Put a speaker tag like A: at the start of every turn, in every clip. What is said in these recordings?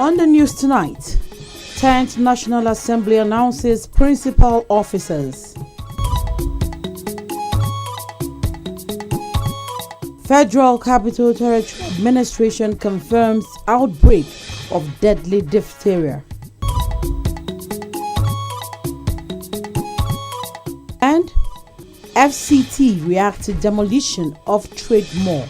A: On the news tonight, 10th National Assembly announces principal officers. Federal Capital Territory Administration confirms outbreak of deadly diphtheria. And FCT reacts to demolition of trade mall.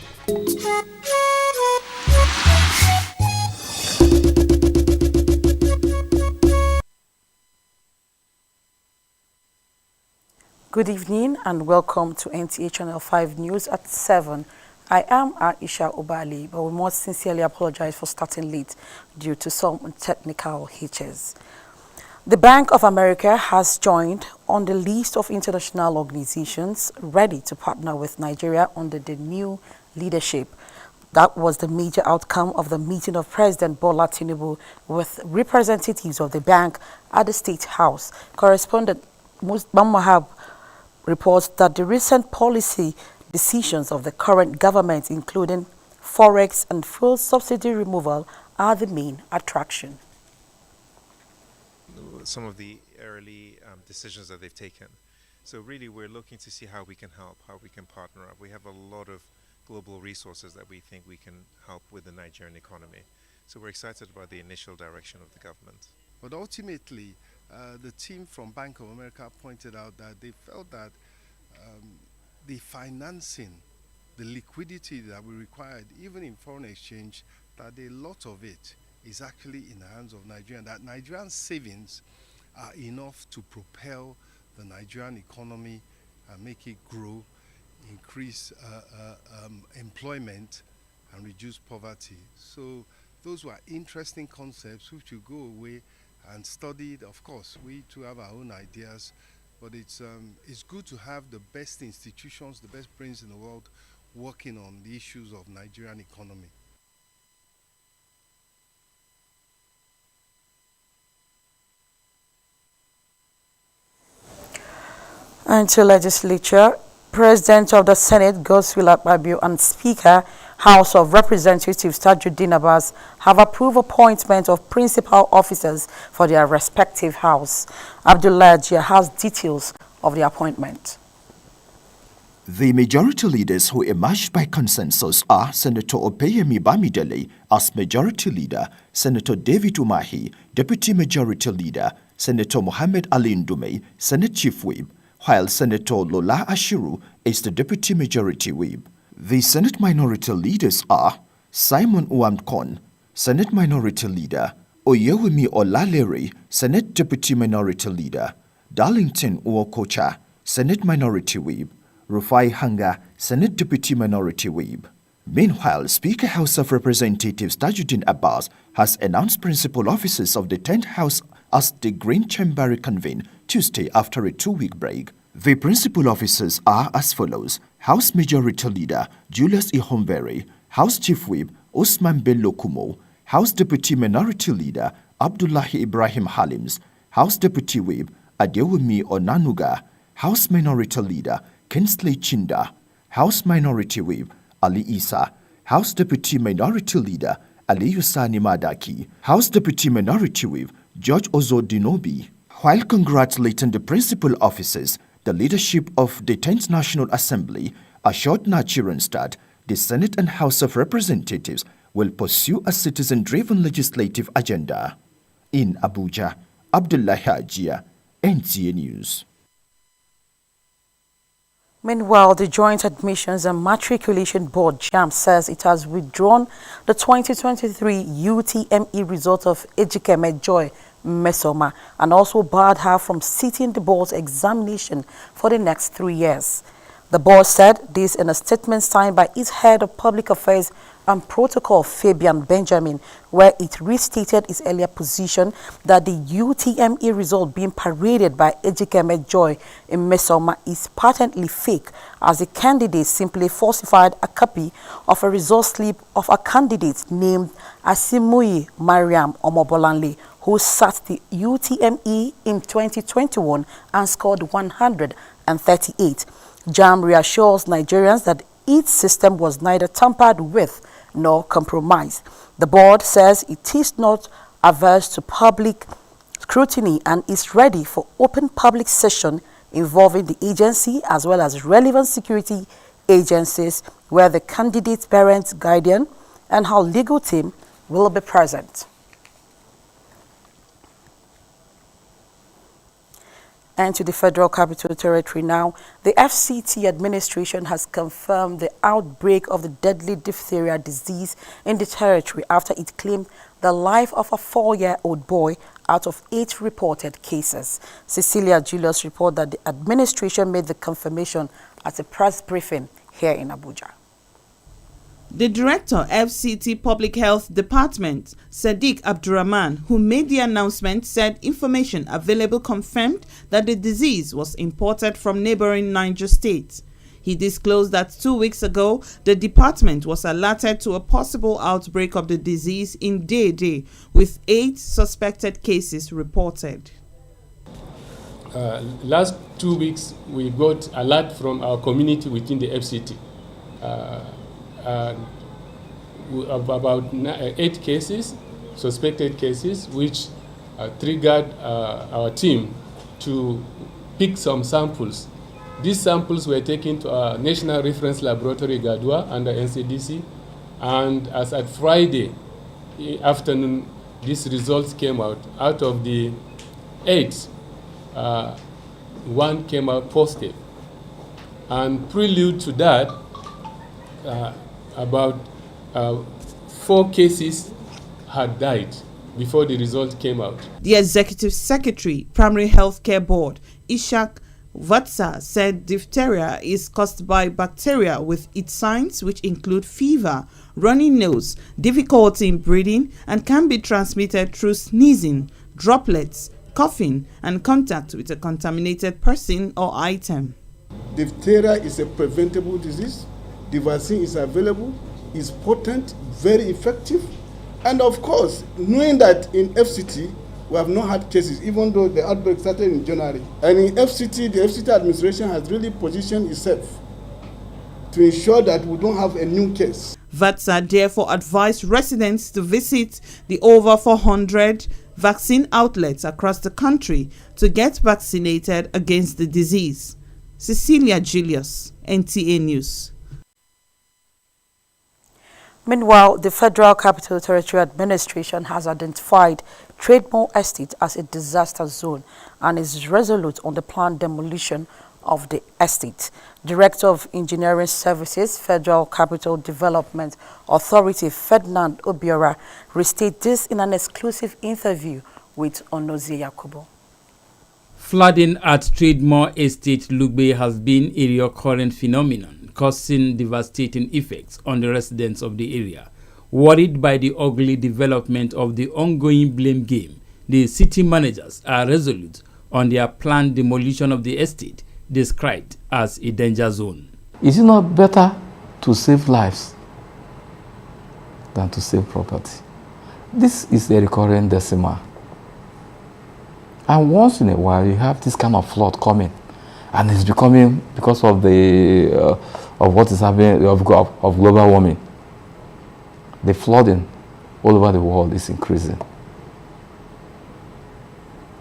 A: Good evening and welcome to NTA Channel 5 News at 7. I am Aisha Obali, but we must sincerely apologize for starting late due to some technical hitches. The Bank of America has joined on the list of international organizations ready to partner with Nigeria under the new leadership. That was the major outcome of the meeting of President Bola Tinubu with representatives of the bank at the State House. Correspondent Musbam Mahab reports that the recent policy decisions of the current government, including forex and fuel subsidy removal, are the main attraction.
B: Some of the early decisions that they've taken. So really we're looking to see how we can help, how we can partner up. We have a lot of global resources that we think we can help with the Nigerian economy. So we're excited about the initial direction of the government.
C: But ultimately, the team from Bank of America pointed out that they felt that the financing, the liquidity that we required, even in foreign exchange, that a lot of it is actually in the hands of Nigeria, that Nigerian savings are enough to propel the Nigerian economy and make it grow, increase employment and reduce poverty. So those were interesting concepts which will go away and studied. Of course, we too have our own ideas, but it's good to have the best institutions, the best brains in the world working on the issues of Nigerian economy.
A: Until legislature, President of the Senate, Godswill Akpabio, and Speaker, House of Representatives, Tajuddin Abbas, have approved appointment of principal officers for their respective house. Abdullah Jia has details of the appointment.
D: The majority leaders who emerged by consensus are Senator Opeyemi Bamidele as Majority Leader, Senator David Umahi, Deputy Majority Leader, Senator Mohammed Ali Ndume, Senate Chief Whip, while Senator Lola Ashiru is the Deputy Majority Whip. The Senate Minority Leaders are Simon Uwamkon, Senate Minority Leader, Oyewumi Olalere, Senate Deputy Minority Leader, Darlington Uokocha, Senate Minority Whip, Rufai Hanga, Senate Deputy Minority Whip. Meanwhile, Speaker House of Representatives Tajuddin Abbas has announced principal officers of the 10th House as the Green Chamber reconvene Tuesday after a 2-week break. The principal officers are as follows: House Majority Leader Julius Ihombere, House Chief Whip Usman Bello Kumo, House Deputy Minority Leader Abdullahi Ibrahim Halims, House Deputy Whip Adewumi Onanuga, House Minority Leader Kinsley Chinda, House Minority Whip Ali Isa, House Deputy Minority Leader Ali Yusani Madaki, House Deputy Minority Whip George Ozodinobi. While congratulating the principal officers, the leadership of the 10th National Assembly assured Nigerians that the Senate and House of Representatives will pursue a citizen-driven legislative agenda. In Abuja, Abdullahi Ajia, NTA News.
A: Meanwhile, the Joint Admissions and Matriculation Board, JAMB, says it has withdrawn the 2023 UTME result of Ejikeme Joy Mesoma and also barred her from sitting the board's examination for the next 3 years. The board said this in a statement signed by its head of public affairs and protocol, Fabian Benjamin, where it restated its earlier position that the UTME result being paraded by Ejikeme Joy in Mesoma is patently fake, as the candidate simply falsified a copy of a result slip of a candidate named Asimuyi Mariam Omobolanle, who sat the UTME in 2021 and scored 138. JAMB reassures Nigerians that its system was neither tampered with nor compromised. The board says it is not averse to public scrutiny and is ready for open public session involving the agency as well as relevant security agencies where the candidate's parents, guardian, and her legal team will be present. And to the Federal Capital Territory now, the FCT administration has confirmed the outbreak of the deadly diphtheria disease in the territory after it claimed the life of a 4-year-old boy out of 8 reported cases. Cecilia Julius reported that the administration made the confirmation at a press briefing here in Abuja.
E: The Director, FCT Public Health Department, Sadiq Abdurrahman, who made the announcement, said information available confirmed that the disease was imported from neighboring Niger State. He disclosed that 2 weeks ago, the department was alerted to a possible outbreak of the disease in Dede, with 8 suspected cases reported.
F: Last 2 weeks, we got alert from our community within the FCT. About 8 cases, suspected cases, which triggered our team to pick some samples. These samples were taken to our National Reference Laboratory, Gadua, under NCDC, and as at Friday afternoon, these results came out. Out of the 8, 1 came out positive. And prelude to that, about 4 cases had died before the result came out.
E: The Executive Secretary, Primary Healthcare Board, Ishak Vatsa, said diphtheria is caused by bacteria with its signs which include fever, runny nose, difficulty in breathing, and can be transmitted through sneezing, droplets, coughing, and contact with a contaminated person or item.
G: Diphtheria is a preventable disease. The vaccine is available, is potent, very effective. And of course, knowing that in FCT, we have not had cases, even though the outbreak started in January. And in FCT, the FCT administration has really positioned itself to ensure that we don't have a new case.
E: Vatsa therefore advised residents to visit the over 400 vaccine outlets across the country to get vaccinated against the disease. Cecilia Julius, NTA News.
A: Meanwhile, the Federal Capital Territory Administration has identified Trademore Estate as a disaster zone and is resolute on the planned demolition of the estate. Director of Engineering Services, Federal Capital Development Authority, Ferdinand Obiora, restated this in an exclusive interview with Onozie Yakubu.
H: Flooding at Trademore Estate, Lugbe, has been a recurrent phenomenon, causing devastating effects on the residents of the area. Worried by the ugly development of the ongoing blame game, the city managers are resolute on their planned demolition of the estate, described as a danger zone.
I: Is it not better to save lives than to save property? This is a recurrent decimal. And once in a while, you have this kind of flood coming, and it's becoming because of the of what is happening of global warming. The flooding all over the world is increasing,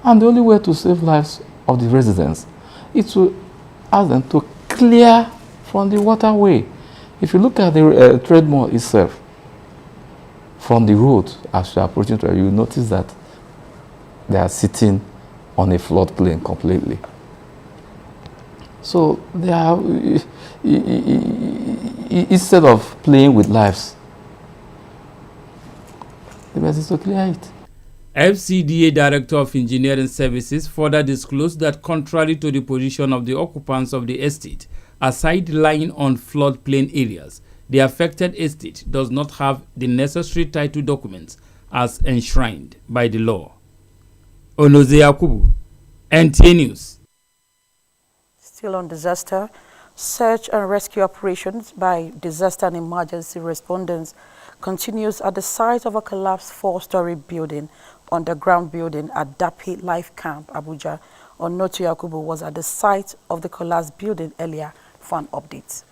I: and the only way to save lives of the residents is to ask them to clear from the waterway. If you look at the Trademore itself, from the road as you're approaching to it, you notice that they are sitting on a floodplain completely. So they are, instead of playing with lives, the best is to clear it.
H: FCDA Director of Engineering Services further disclosed that contrary to the position of the occupants of the estate, aside lying on floodplain areas, the affected estate does not have the necessary title documents as enshrined by the law. Onozie Yakubu, NTA News.
A: Still on disaster, search and rescue operations by disaster and emergency respondents continues at the site of a collapsed 4-story building, underground building at Dapi Life Camp, Abuja. Onozie Yakubu was at the site of the collapsed building earlier for an update.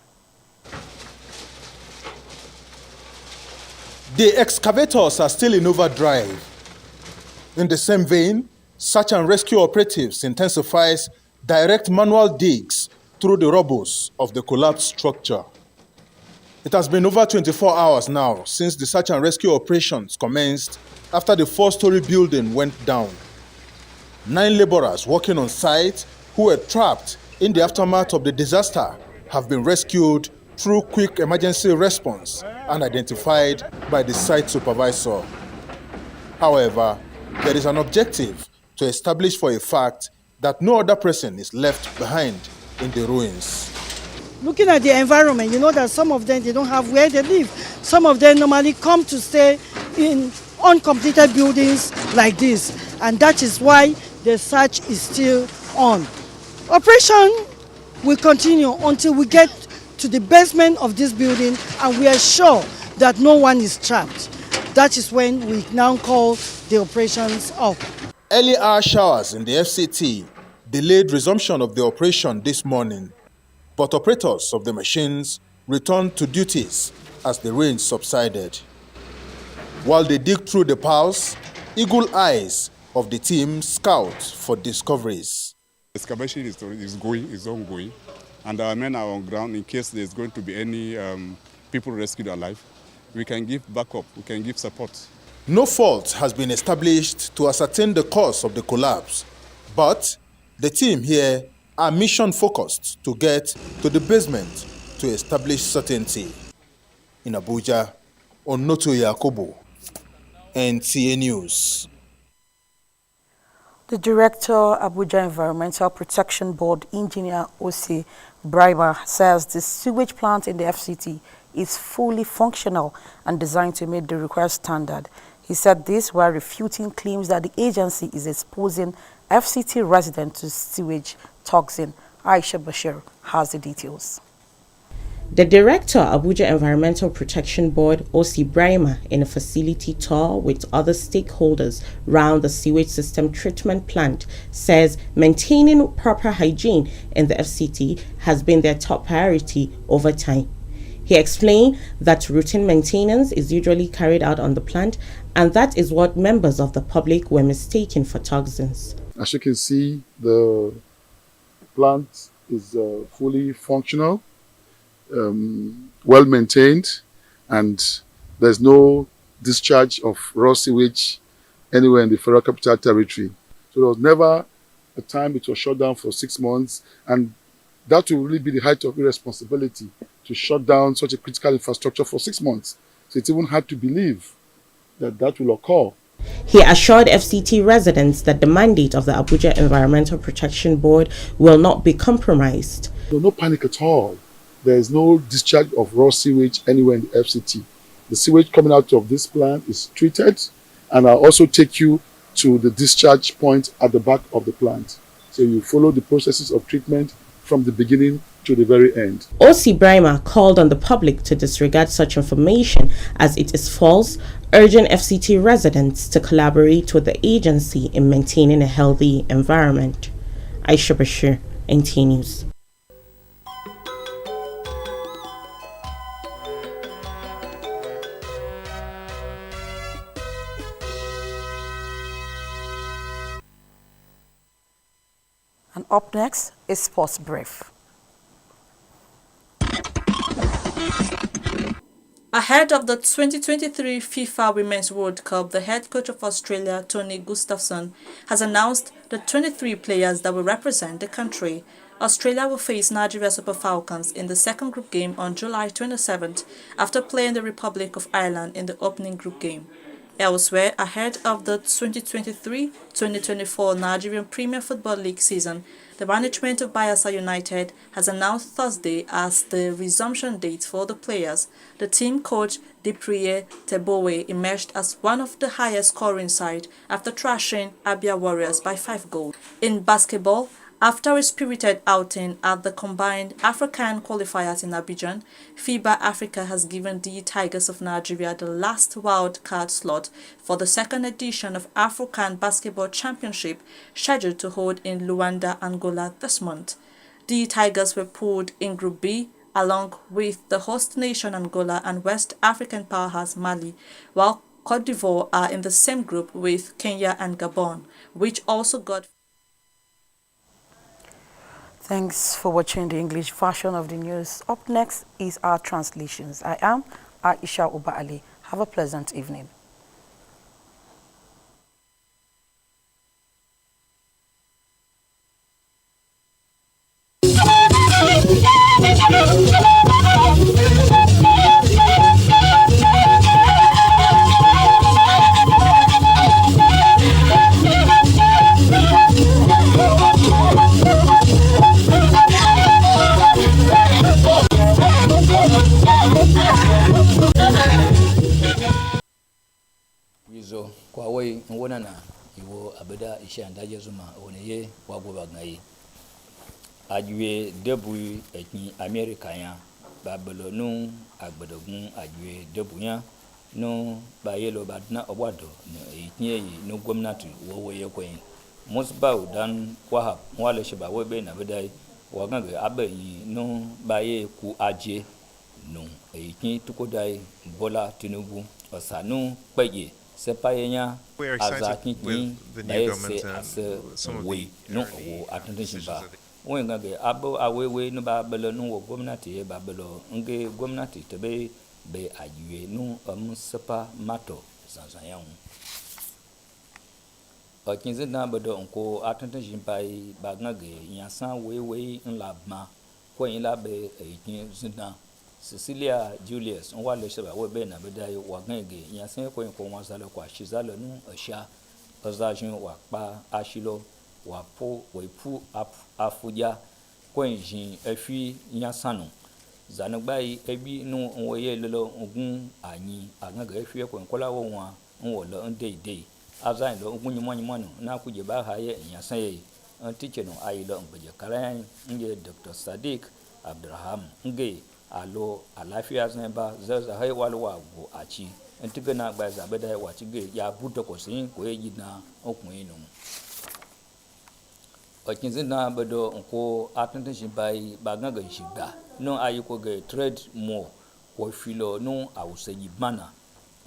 J: The excavators are still in overdrive. In the same vein, search and rescue operatives intensifies direct manual digs through the rubble of the collapsed structure. It has been over 24 hours now since the search and rescue operations commenced after the 4-story building went down. 9 laborers working on site who were trapped in the aftermath of the disaster have been rescued through quick emergency response and identified by the site supervisor. However, there is an objective to establish for a fact that no other person is left behind in the ruins.
K: Looking at the environment, you know that some of them, they don't have where they live. Some of them normally come to stay in uncompleted buildings like this, and that is why the search is still on. Operation will continue until we get to the basement of this building and we are sure that no one is trapped. That is when we now call the operations off.
J: Early hour showers in the FCT delayed resumption of the operation this morning, but operators of the machines returned to duties as the rain subsided. While they dig through the piles, eagle eyes of the team scout for discoveries.
L: Excavation is ongoing, and our men are on ground in case there's going to be any people rescued alive. We can give backup, we can give support.
J: No fault has been established to ascertain the cause of the collapse, but the team here are mission focused to get to the basement to establish certainty. In Abuja, Onoto Yakobo, NTA News.
A: The Director, Abuja Environmental Protection Board, Engineer O.C. Brahima, says the sewage plant in the FCT is fully functional and designed to meet the required standard. He said this while refuting claims that the agency is exposing FCT residents to sewage toxin. Aisha Bashir has the details.
M: The Director, Abuja Environmental Protection Board, O.C. Brahima, in a facility tour with other stakeholders round the sewage system treatment plant, says maintaining proper hygiene in the FCT has been their top priority over time. He explained that routine maintenance is usually carried out on the plant, and that is what members of the public were mistaken for toxins.
N: As you can see, the plant is fully functional, well maintained, and there's no discharge of raw sewage anywhere in the Federal Capital Territory. So there was never a time it was shut down for 6 months, and that will really be the height of irresponsibility to shut down such a critical infrastructure for 6 months. So it's even hard to believe that that will occur.
M: He assured FCT residents that the mandate of the Abuja Environmental Protection Board will not be compromised.
N: No panic at all. There is no discharge of raw sewage anywhere in the FCT. The sewage coming out of this plant is treated, and I'll also take you to the discharge point at the back of the plant. So you follow the processes of treatment from the beginning to the very end.
M: O.C. Brahima called on the public to disregard such information as it is false, urging FCT residents to collaborate with the agency in maintaining a healthy environment. Aisha Bashir, NTA News.
A: And up next is Sports Brief.
O: Ahead of the 2023 FIFA Women's World Cup, the head coach of Australia, Tony Gustafsson, has announced the 23 players that will represent the country. Australia will face Nigeria Super Falcons in the second group game on July 27th after playing the Republic of Ireland in the opening group game. Elsewhere, ahead of the 2023-2024 Nigerian Premier Football League season, the management of Bayelsa United has announced Thursday as the resumption date for the players. The team coach Dipriye Tebowe emerged as one of the highest scoring side after thrashing Abia Warriors by 5 goals. In basketball, after a spirited outing at the combined African qualifiers in Abidjan, FIBA Africa has given the Tigers of Nigeria the last wild card slot for the second edition of African Basketball Championship scheduled to hold in Luanda, Angola this month. The Tigers were pooled in Group B along with the host nation Angola and West African powerhouse Mali, while Cote d'Ivoire are in the same group with Kenya and Gabon, which also got...
A: Thanks for watching the English version of the news. Up next is our translations. I am Aisha Uba Ali. Have a pleasant evening.
P: Wizo kwa wai ngona na iwo abeda isha ndaje zuma oneye wagoba ngai ajwe debu etni America ya babelonu agbedogun ajwe debu ya no bayelo badna obwado no etni no gwamnati wo ye kwen musba udan wahab wale sheba webe na bedai waganga abayi no baye ku aje no etni tukodai Bola Tinubu osanu peye
B: we're excited with the new government and some of the decisions that
P: when they abo awewe no babelo no gwamnati babelo nge gwamnati tebe be ajiwe no sepa mato sansayan okinze na bodo nko attention pai bagage yansan wewe nlabma ko yin labe ekin zina Cecilia Julius nwale sheba webe na bedai wagenge yansen ko yin ko wansalo kwa shizalo nu asha ozajun wa pa ashilo wa po wepu afuja ko yin efi yansanu zanugbai ebi nu nwoye lelo ogun anyi agaga efi ko nkola wo wan nwo lo ndede azain lo ogun nyimonyimono na kuje ba haye yansen ye teacher no ayilo ngbeje karan nge Dr. Sadiq Abdurrahman nge alo alafia zanba zaza hay walwa go achi ntigana gba za beda wachi ge ya buto ko sin ko yina okun inu okinzin na bedo nko attention bai bagaga shiga no ayiko ge trade more ko filo no awusayi bana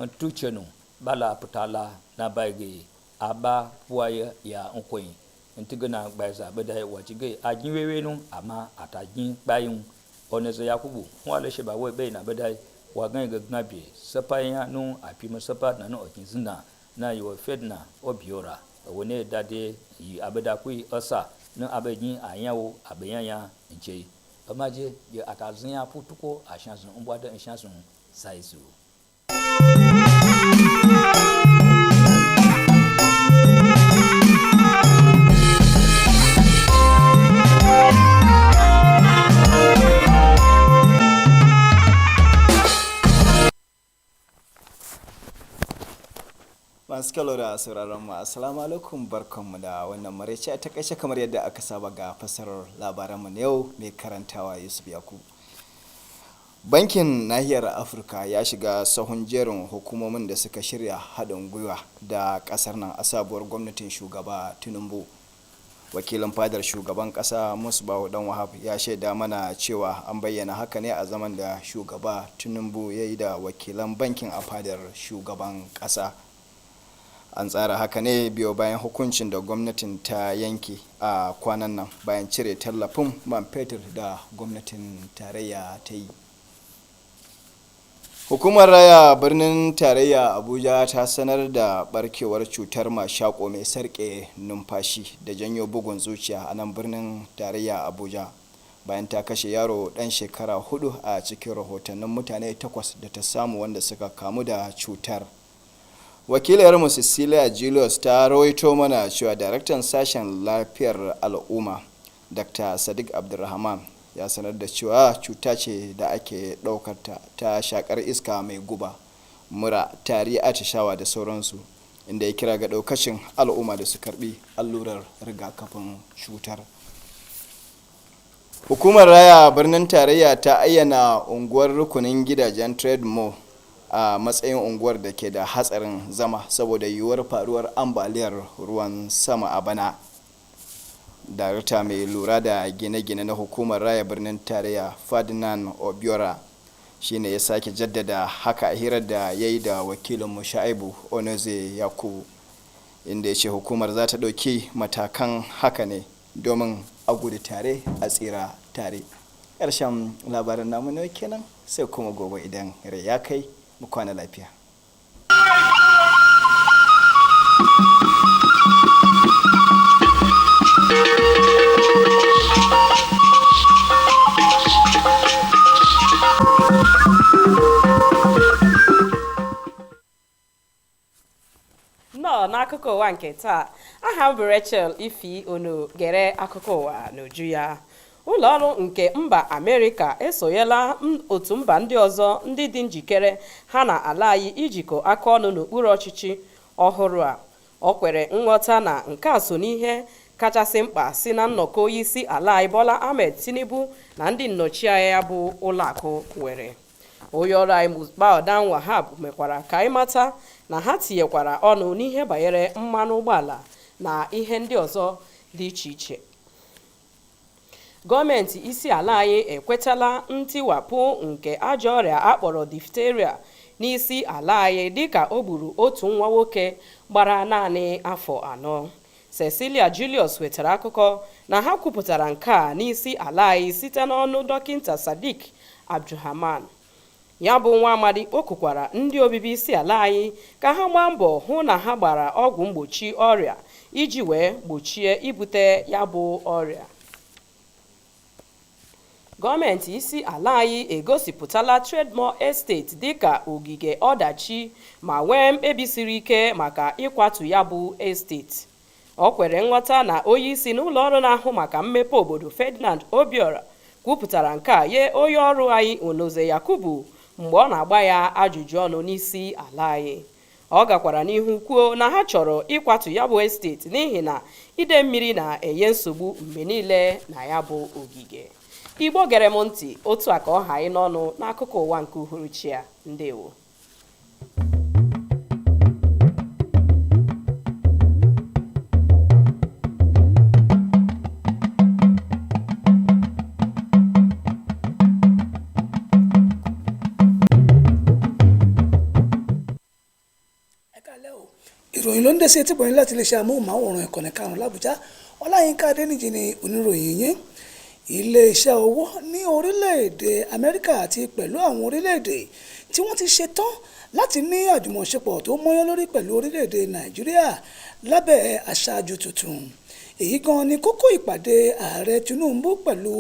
P: ntuche no bala putala na baige aba puaya ya nkoyin ntigana gba za beda wachi ge ajinwewe no ama atajin bayun onese Yakubu wale sheba webe na bedai waganga gnabi sapaya no apima sapa na no okinzina na yo fedna obiora wone dade yi abeda kui osa no abegin anyawo abeyanya nche amaje ye atazin aputuko ashansun mbwada nshansun saizu
Q: masu kyau da sauraron mu assalamu alaikum barkanmu da wannan maraice ta kashe kamar yadda aka saba ga fasarar labaranmu na yau mai karantawa Yusuf Yakubu. Bankin Nahiyar Afirka ya shiga sahun jerin hukumomin da suka shirya haɗin gwiwa da ƙasar nan a sabuwar gwamnatin shugaba Tinubu. Wakilin fadar shugaban ƙasa Musbahu Dan Wahab ya shaida mana cewa an bayyana haka ne a zaman da shugaba Tinubu ya yi da wakilan bankin a fadar shugaban ƙasa. An tsara haka ne biyo bayan hukuncin da gwamnatin ta yanke a kwanan nan bayan cire tallafin man fetur da gwamnatin tarayya ta yi. Hukumar raya birnin tarayya Abuja ta sanar da barkewar cutar mashako mai sarƙe numfashi da janyo bugun zuciya a nan birnin tarayya Abuja bayan ta kashe yaro ɗan shekara 4 a cikin rahotannin mutane 8 da ta samu wanda suka kamu da cutar. Wakilarmu Cecilia Julius ta rawaito mana cewa daraktan sashen lafiyar al'umma Dr. Sadiq Abdurrahman ya sanar da cewa cuta ce da ake ɗaukar ta shakar iska mai guba, mura, tari, atishawa da sauransu, inda ya kira ga ɗaukacin al'umma da su karbi allurar rigakafin cutar. Hukumar raya birnin tarayya ta ayyana unguwar rukunin gidajen Trademore a matsayin unguwar da ke da hatsarin zama saboda yiwuwar faruwar ambaliyar ruwan sama a bana. Darakta mai lura da gine-gine na hukumar raya birnin tarayya Ferdinand Obiora shine ya sake jaddada haka a hirar da ya yi da wakilinmu Sha'ibu Onoze Yakubu, inda ya ce hukumar za ta ɗauki matakan haka ne domin a gudu tare a tsira tare. Ƙarshen labarin namu ne kenan, sai kuma gobe idan rai ya kai mu kwana lafiya.
R: N'akụkọ ụwa nke taa, aha m bụ Rachel Ifi Ono gere akụkọ ụwa n'uju ya. Ụlọọrụ nke mba Amerịka esonyela otu mba ndị ọzọ ndị dị njikere ha na ala anyị ijikọ aka ọnụ n'okpuru ọchịchị ọhụrụ a. O kwere nghọta na nke a so n'ihe kachasị mkpa si na nnọkọ onyeisi ala anyị Bola Ahmed Tinubu na ndị nnọchianya ya bụ ụlọakụ were. Onye ọrụ anyị Musbaudan Wahab mekwara ka anyị mata na ha tinyekwara ọnụ n'ihe banyere mmanụ ụgbọala na ihe ndị ọzọ dị iche iche. Gọọmenti isi ala anyị ekwetala ntiwapụ nke ajọ ọrịa akpọrọ diphtheria n'isi ala anyị dịka o gburu otu nwa nwoke gbara naanị afọ 4. Cecilia Julius wetara akụkọ na ha kwupụtara nke a n'isi ala anyị site n'ọnụ dọkịnta Sadiq Abdurrahman. Ya bụ nwa amadi kpokukwara ndị obibi isi ala anyị ka ha gbaa mbọ hụ na ha gbara ọgwụ mgbochi ọrịa iji wee gbochie ibute ya bụ ọrịa. Gọọmenti isi ala anyị egosipụtala Trademore Estate dịka ogige ọdachi ma nwee mkpebi siri ike maka ịkwatu ya bụ estate. O kwere nghọta na onye isi n'ụlọ ọrụ na-ahụ maka mmepe obodo Ferdinand Obiora kwupụtara nke a nye onye ọrụ anyị Onoze Yakubu mgbe ọ na-agba ya ajụjụ ọnụ n'isi ala anyị. Ọ gakwara n'ihu kwuo na ha chọrọ ịkwatu ya bụ estate n'ihi na ide mmiri na-enye nsogbu mgbe niile na ya bụ ogige. Igbo gere m ntị, otu a ka ọ ha anyị n'ọnụ n'akụkọ ụwa nke uhuruchi a. Ndewo.
S: ìròyìn ló ń dé sí etí bọ̀yìn láti iléeṣẹ́ amóhùnmáwòrán ìkànnì karùn-ún l'Àbújá. Ọláyínká Adéníjì ni oníròyìn yín. Ilé-iṣẹ́ owó ní orílẹ̀-èdè Amẹ́ríkà àti pẹ̀lú àwọn orílẹ̀-èdè tí wọ́n ti ṣetán láti ní àjùmọ̀ṣepọ̀ tó mọ́yán lórí pẹ̀lú orílẹ̀-èdè Nàìjíríà lábẹ́ aṣáájú tuntun. Èyí gan ni kókó ìpàdé ààrẹ Tinubu pẹ̀lú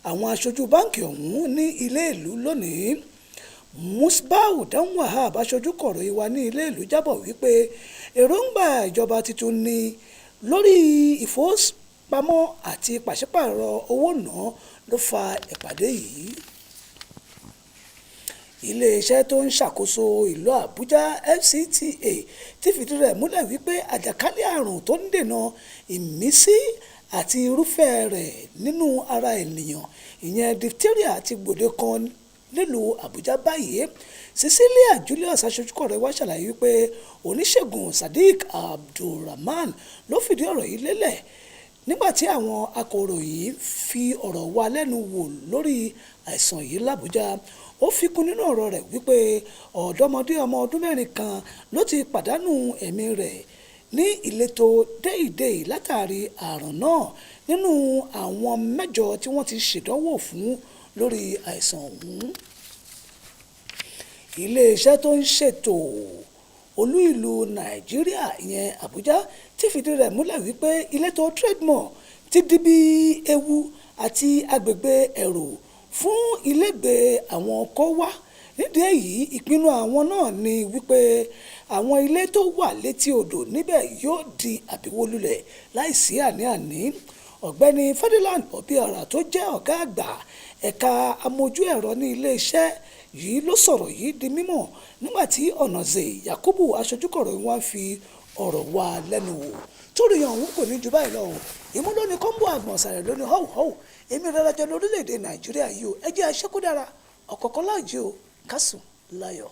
S: àwọn aṣojú báǹkì ọ̀hún ní ilé ìlú lónìí. Musbaudan Wahab, aṣojú kọ̀ròyìn wa ní ilé ìlú, jábọ̀ wípé èròǹgbà ìjọba tuntun ni lórí ìfowópamọ́ àti pàṣípààrọ̀ owó náà ló fa ìpàdé yìí. Ilé-iṣẹ́ tó ń ṣàkóso ìlú Àbújá FCTA ti fìdí rẹ̀ múlẹ̀ wípé àjàkálẹ̀ àrùn tó ń dènà ìmísí àti irúfẹ́ rẹ̀ nínú ara ènìyàn, ìyẹn diphtheria, ti gbòde kan nílùú Àbújá báyìí. Cecilia Julius, aṣojúkọ̀rọ̀ wa, ṣàlàyé wípé oníṣègùn Sadiq Abdurrahman ló fìdí ọ̀rọ̀ yìí lélẹ̀ nígbàtí àwọn akọ̀ròyìn fi ọ̀rọ̀ wa lẹ́nu wò lórí àìsàn yìí l'Àbújá. Ó fi kún nínú ọ̀rọ̀ rẹ̀ wípé ọ̀dọ́mọdé ọmọ ọdún 4 kan ló ti pàdánù ẹ̀mí rẹ̀ ní ìletò Deidei látàrí àrùn náà nínú àwọn 8 tí wọ́n ti ṣèdánwò fún lórí àìsàn ọ̀hún. Ilé-iṣẹ́ tó ń ṣètò olú ìlú Nàìjíríà ìyẹn Àbújá ti fìdí rẹ̀ múlẹ̀ wípé ìletò Trademore ti di bí ewu àti agbègbè ẹ̀rù fún ilégbèé àwọn kó wá. Nídìí èyí, ìpinnu àwọn náà ni wípé àwọn ilé tó wà létí odò níbẹ̀ yóò di àbíwólulẹ̀ láìsí àní-àní. Ọ̀gbẹ́ni Ferdinand Obiora tó jẹ́ ọ̀gá àgbà ẹ̀ka amójú ẹ̀rọ ní ilé-iṣẹ́ yìí ló sọ̀rọ̀ yìí di mímọ̀ nígbàtí Onoze Yakubu, aṣojúkọ̀rọ̀ wa, fi ọ̀rọ̀ wa lẹ́nu wò. Torí ọ̀hún kò ní ju báyìí lọ. Ìmúlò ní kọ́ńbù àgbọ̀nsàrẹ̀ lóní họ́wùhọ́wù. Èmi rẹ̀ rájọ lórílẹ̀‐èdè Nàìjíríà yìí o. Ẹ jẹ́ aṣẹ́kúdára ọ̀kọ̀ọ̀kan láàjì o. Kásùn láyọ̀.